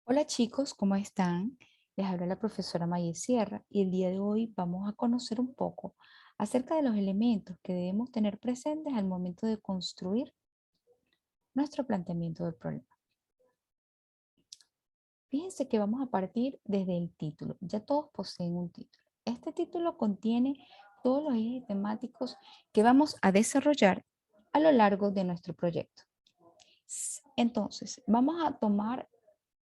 Hola chicos, ¿cómo están? Les habla la profesora Maye Sierra y el día de hoy vamos a conocer un poco acerca de los elementos que debemos tener presentes al momento de construir nuestro planteamiento del problema. Fíjense que vamos a partir desde el título. Ya todos poseen un título. Este título contiene todos los ejes temáticos que vamos a desarrollar a lo largo de nuestro proyecto. Entonces, vamos a tomar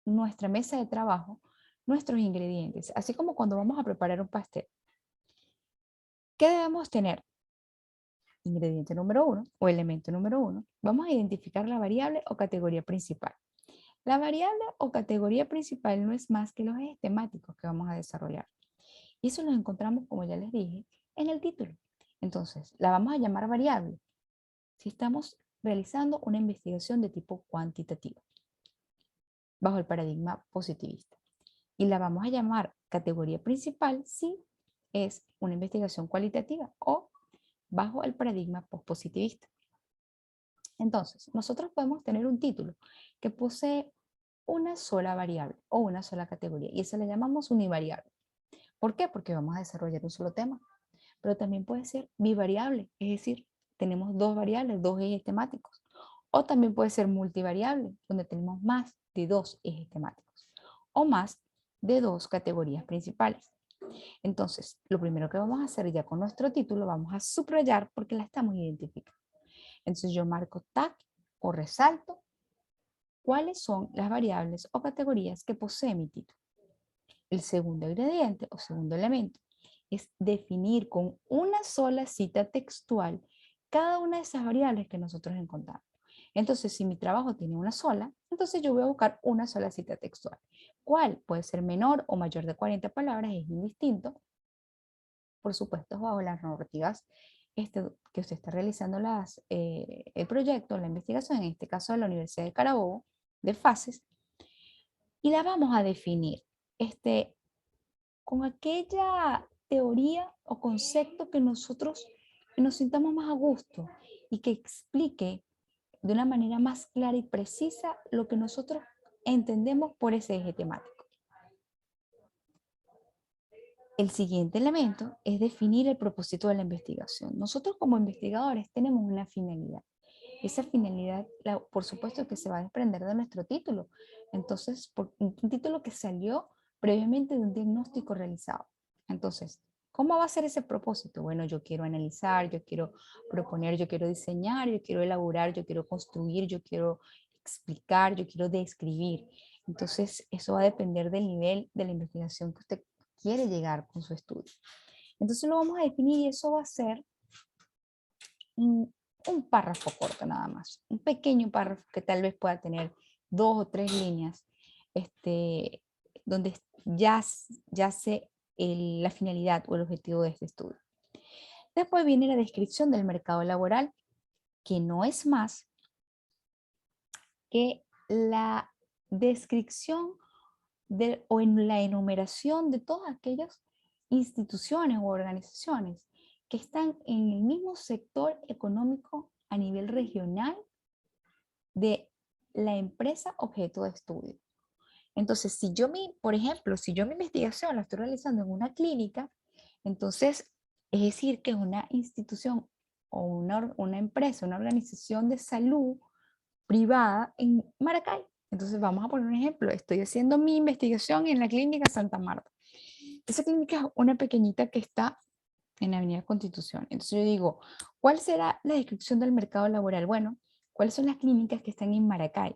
nuestra mesa de trabajo, nuestros ingredientes, así como cuando vamos a preparar un pastel. ¿Qué debemos tener? Ingrediente número uno o elemento número uno. Vamos a identificar la variable o categoría principal. La variable o categoría principal no es más que los ejes temáticos que vamos a desarrollar. Y eso lo encontramos, como ya les dije, en el título. Entonces, la vamos a llamar variable si estamos realizando una investigación de tipo cuantitativo, bajo el paradigma positivista. Y la vamos a llamar categoría principal si es una investigación cualitativa o bajo el paradigma postpositivista. Entonces, nosotros podemos tener un título que posee una sola variable o una sola categoría y esa le llamamos univariable. ¿Por qué? Porque vamos a desarrollar un solo tema. Pero también puede ser bivariable, es decir, tenemos dos variables, dos ejes temáticos. O también puede ser multivariable, donde tenemos más de dos ejes temáticos o más de dos categorías principales. Entonces, lo primero que vamos a hacer ya con nuestro título, vamos a subrayar porque la estamos identificando. Entonces yo marco tag o resalto cuáles son las variables o categorías que posee mi título. El segundo ingrediente o segundo elemento es definir con una sola cita textual cada una de esas variables que nosotros encontramos. Entonces, si mi trabajo tiene una sola, entonces yo voy a buscar una sola cita textual. ¿Cuál? Puede ser menor o mayor de 40 palabras, es indistinto, por supuesto, bajo las normativas que usted está realizando el proyecto, la investigación, en este caso de la Universidad de Carabobo, de fases, y la vamos a definir con aquella teoría o concepto que nosotros nos sintamos más a gusto y que explique de una manera más clara y precisa lo que nosotros entendemos por ese eje temático. El siguiente elemento es definir el propósito de la investigación. Nosotros como investigadores tenemos una finalidad. Esa finalidad, por supuesto, que se va a desprender de nuestro título. Entonces, por un título que salió previamente de un diagnóstico realizado. Entonces, ¿cómo va a ser ese propósito? Bueno, yo quiero analizar, yo quiero proponer, yo quiero diseñar, yo quiero elaborar, yo quiero construir, yo quiero explicar, yo quiero describir. Entonces, eso va a depender del nivel de la investigación que usted quiere llegar con su estudio. Entonces lo vamos a definir y eso va a ser un párrafo corto nada más, un pequeño párrafo que tal vez pueda tener dos o tres líneas, donde ya sé la finalidad o el objetivo de este estudio. Después viene la descripción del mercado laboral, que no es más que la descripción o en la enumeración de todas aquellas instituciones o organizaciones que están en el mismo sector económico a nivel regional de la empresa objeto de estudio. Entonces, por ejemplo, si yo mi investigación la estoy realizando en una clínica, entonces es decir que una institución o una empresa, una organización de salud privada en Maracay. Entonces, vamos a poner un ejemplo. Estoy haciendo mi investigación en la clínica Santa Marta. Esa clínica es una pequeñita que está en la Avenida Constitución. Entonces yo digo, ¿cuál será la descripción del mercado laboral? Bueno, ¿cuáles son las clínicas que están en Maracay?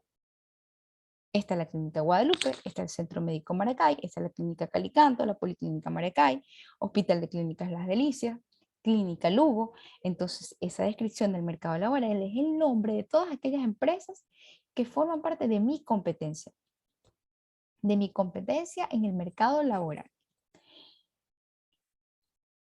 Está la Clínica Guadalupe, está el Centro Médico Maracay, está la Clínica Calicanto, la Policlínica Maracay, Hospital de Clínicas Las Delicias, Clínica Lugo. Entonces, esa descripción del mercado laboral es el nombre de todas aquellas empresas que forman parte de mi competencia en el mercado laboral.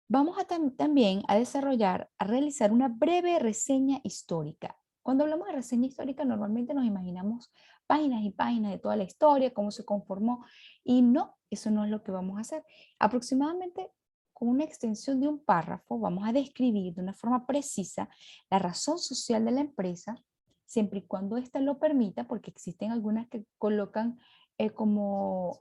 Vamos también a desarrollar, a realizar una breve reseña histórica. Cuando hablamos de reseña histórica, normalmente nos imaginamos páginas y páginas de toda la historia, cómo se conformó, y no, eso no es lo que vamos a hacer. Aproximadamente con una extensión de un párrafo, vamos a describir de una forma precisa la razón social de la empresa, siempre y cuando ésta lo permita, porque existen algunas que colocan como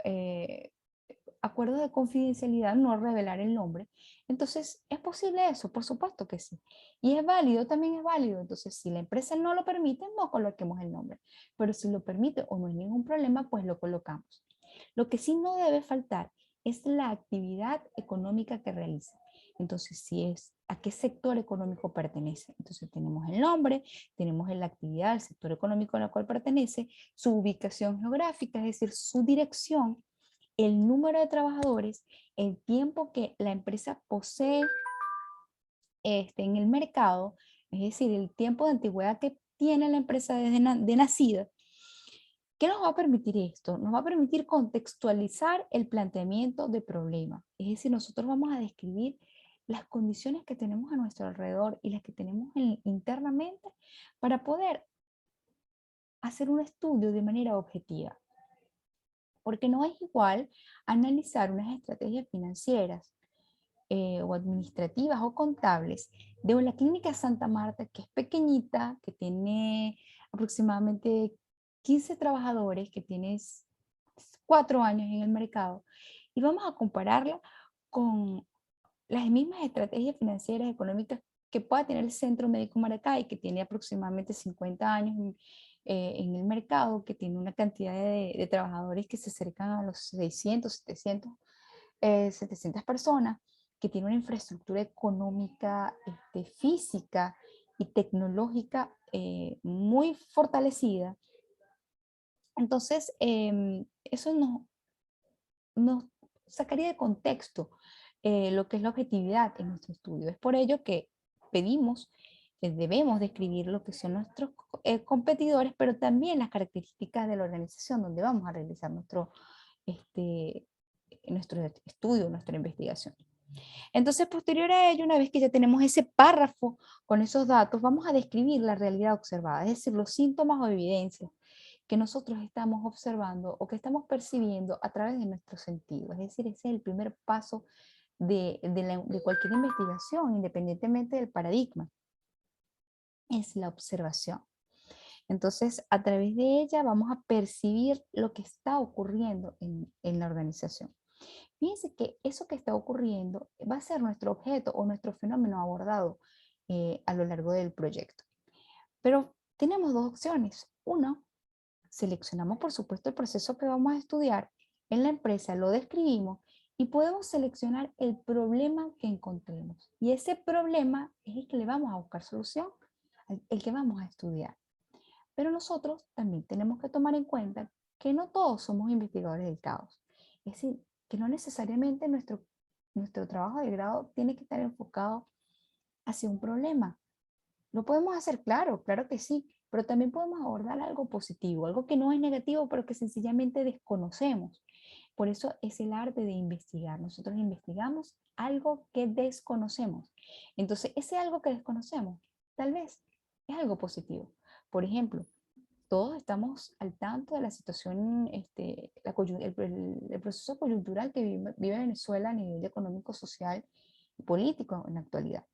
acuerdos de confidencialidad, no revelar el nombre. Entonces, ¿es posible eso? Por supuesto que sí. Y es válido, también es válido. Entonces, si la empresa no lo permite, no coloquemos el nombre. Pero si lo permite o no hay ningún problema, pues lo colocamos. Lo que sí no debe faltar es la actividad económica que realiza. Entonces, si es a qué sector económico pertenece. Entonces, tenemos el nombre, tenemos la actividad, el sector económico a la cual pertenece, su ubicación geográfica, es decir, su dirección, el número de trabajadores, el tiempo que la empresa posee en el mercado, es decir, el tiempo de antigüedad que tiene la empresa desde de nacida. ¿Qué nos va a permitir esto? Nos va a permitir contextualizar el planteamiento de problema. Es decir, nosotros vamos a describir las condiciones que tenemos a nuestro alrededor y las que tenemos internamente para poder hacer un estudio de manera objetiva. Porque no es igual analizar unas estrategias financieras o administrativas o contables de la Clínica Santa Marta, que es pequeñita, que tiene aproximadamente 15 trabajadores, que tiene 4 años en el mercado, y vamos a compararla con las mismas estrategias financieras económicas que pueda tener el Centro Médico Maracay, que tiene aproximadamente 50 años en el mercado, que tiene una cantidad de trabajadores que se acercan a los 600, 700 personas, que tiene una infraestructura económica, física y tecnológica muy fortalecida. Entonces, eso nos sacaría de contexto lo que es la objetividad en nuestro estudio. Es por ello que pedimos, debemos describir lo que son nuestros competidores, pero también las características de la organización donde vamos a realizar nuestro estudio, nuestra investigación. Entonces, posterior a ello, una vez que ya tenemos ese párrafo con esos datos, vamos a describir la realidad observada, es decir, los síntomas o evidencias que nosotros estamos observando o que estamos percibiendo a través de nuestros sentidos. Es decir, ese es el primer paso de cualquier investigación, independientemente del paradigma, es la observación. Entonces, a través de ella vamos a percibir lo que está ocurriendo en la organización. Fíjense que eso que está ocurriendo va a ser nuestro objeto o nuestro fenómeno abordado a lo largo del proyecto. Pero tenemos dos opciones. Uno, seleccionamos por supuesto el proceso que vamos a estudiar en la empresa, lo describimos y podemos seleccionar el problema que encontremos. Y ese problema es el que le vamos a buscar solución, el que vamos a estudiar. Pero nosotros también tenemos que tomar en cuenta que no todos somos investigadores del caos. Es decir, que no necesariamente nuestro trabajo de grado tiene que estar enfocado hacia un problema. Lo podemos hacer, claro, claro que sí, pero también podemos abordar algo positivo, algo que no es negativo, pero que sencillamente desconocemos. Por eso es el arte de investigar. Nosotros investigamos algo que desconocemos. Entonces, ese algo que desconocemos, tal vez, es algo positivo. Por ejemplo, todos estamos al tanto de la situación, el proceso coyuntural que vive Venezuela a nivel económico, social y político en la actualidad.